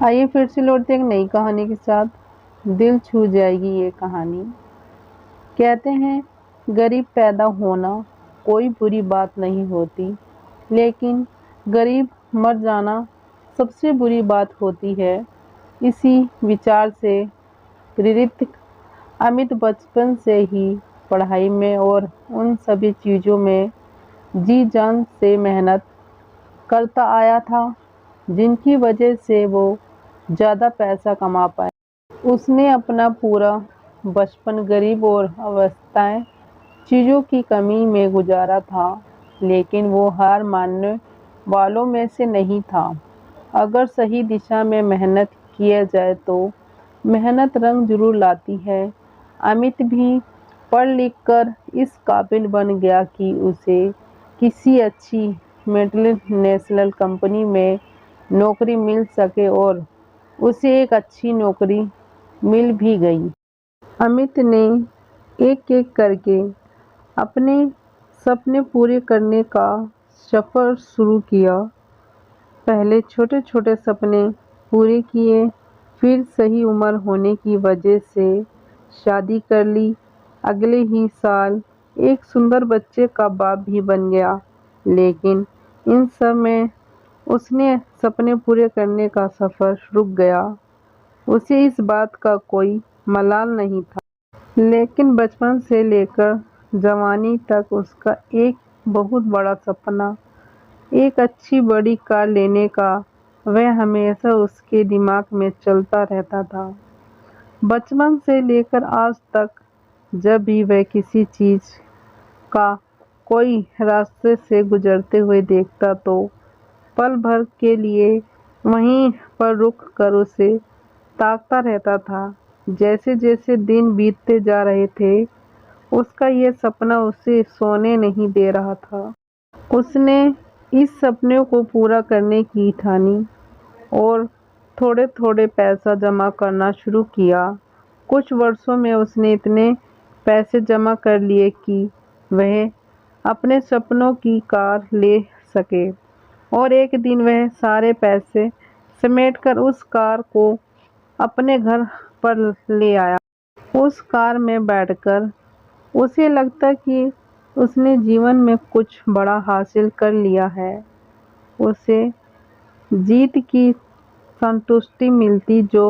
आइए फिर से लौटते एक नई कहानी के साथ। दिल छू जाएगी ये कहानी। कहते हैं गरीब पैदा होना कोई बुरी बात नहीं होती, लेकिन गरीब मर जाना सबसे बुरी बात होती है। इसी विचार से प्रेरित अमित बचपन से ही पढ़ाई में और उन सभी चीज़ों में जी जान से मेहनत करता आया था जिनकी वजह से वो ज़्यादा पैसा कमा पाए। उसने अपना पूरा बचपन गरीब और अवस्थाएं चीज़ों की कमी में गुजारा था, लेकिन वो हार मानने वालों में से नहीं था। अगर सही दिशा में मेहनत किया जाए तो मेहनत रंग जरूर लाती है। अमित भी पढ़ लिख कर इस काबिल बन गया कि उसे किसी अच्छी मल्टीनेशनल कंपनी में नौकरी मिल सके और उसे एक अच्छी नौकरी मिल भी गई। अमित ने एक-एक करके अपने सपने पूरे करने का सफ़र शुरू किया। पहले छोटे-छोटे सपने पूरे किए, फिर सही उम्र होने की वजह से शादी कर ली। अगले ही साल एक सुंदर बच्चे का बाप भी बन गया। लेकिन इन सब में उसने सपने पूरे करने का सफ़र रुक गया। उसे इस बात का कोई मलाल नहीं था, लेकिन बचपन से लेकर जवानी तक उसका एक बहुत बड़ा सपना, एक अच्छी बड़ी कार लेने का, वह हमेशा उसके दिमाग में चलता रहता था। बचपन से लेकर आज तक जब भी वह किसी चीज़ का कोई रास्ते से गुजरते हुए देखता तो पल भर के लिए वहीं पर रुक कर उसे ताकता रहता था। जैसे-जैसे दिन बीतते जा रहे थे, उसका ये सपना उसे सोने नहीं दे रहा था। उसने इस सपने को पूरा करने की ठानी और थोड़े-थोड़े पैसा जमा करना शुरू किया। कुछ वर्षों में उसने इतने पैसे जमा कर लिए कि वह अपने सपनों की कार ले सके और एक दिन वह सारे पैसे समेटकर उस कार को अपने घर पर ले आया। उस कार में बैठकर उसे लगता कि उसने जीवन में कुछ बड़ा हासिल कर लिया है। उसे जीत की संतुष्टि मिलती जो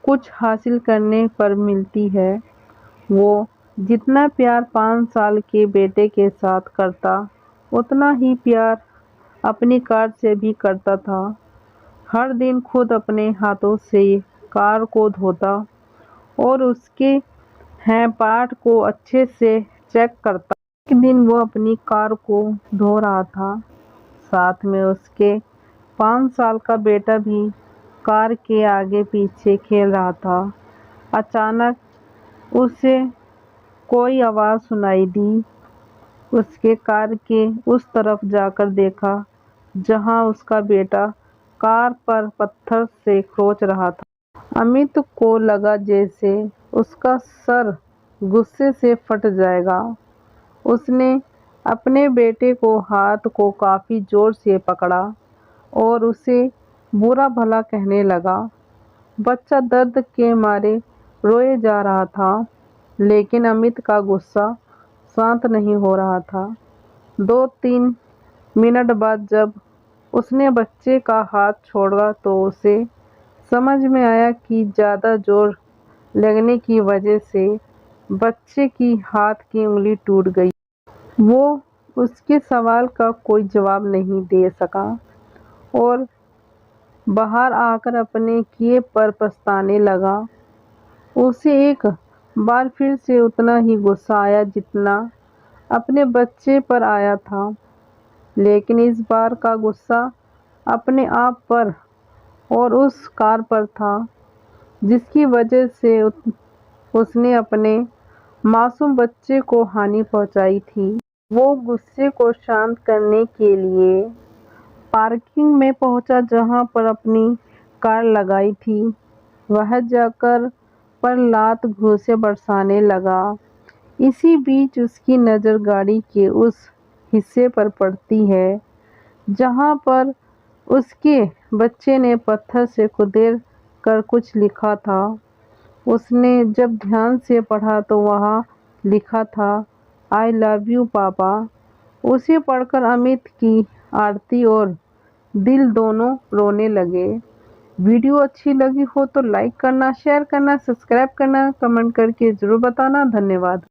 कुछ हासिल करने पर मिलती है। वो जितना प्यार 5 साल के बेटे के साथ करता, उतना ही प्यार अपनी कार से भी करता था। हर दिन खुद अपने हाथों से कार को धोता और उसके हैं पार्ट को अच्छे से चेक करता। एक दिन वो अपनी कार को धो रहा था, साथ में उसके 5 साल का बेटा भी कार के आगे पीछे खेल रहा था। अचानक उसे कोई आवाज़ सुनाई दी। उसके कार के उस तरफ जाकर देखा जहां उसका बेटा कार पर पत्थर से खरोंच रहा था। अमित को लगा जैसे उसका सर गुस्से से फट जाएगा। उसने अपने बेटे को हाथ को काफ़ी जोर से पकड़ा और उसे बुरा भला कहने लगा। बच्चा दर्द के मारे रोए जा रहा था, लेकिन अमित का गुस्सा शांत नहीं हो रहा था। 2-3 मिनट बाद जब उसने बच्चे का हाथ छोड़ा तो उसे समझ में आया कि ज़्यादा जोर लगने की वजह से बच्चे की हाथ की उंगली टूट गई। वो उसके सवाल का कोई जवाब नहीं दे सका और बाहर आकर अपने किए पर पछताने लगा। उसे एक बार फिर से उतना ही गुस्सा आया जितना अपने बच्चे पर आया था, लेकिन इस बार का गुस्सा अपने आप पर और उस कार पर था जिसकी वजह से उसने अपने मासूम बच्चे को हानि पहुंचाई थी। वो गुस्से को शांत करने के लिए पार्किंग में पहुंचा जहां पर अपनी कार लगाई थी। वह जाकर पर लात घूंसे बरसाने लगा। इसी बीच उसकी नज़र गाड़ी के उस हिस्से पर पड़ती है जहां पर उसके बच्चे ने पत्थर से कुदेर कर कुछ लिखा था। उसने जब ध्यान से पढ़ा तो वहाँ लिखा था, आई लव यू पापा। उसे पढ़कर अमित की आरती और दिल दोनों रोने लगे। वीडियो अच्छी लगी हो तो लाइक करना, शेयर करना, सब्सक्राइब करना, कमेंट करके ज़रूर बताना। धन्यवाद।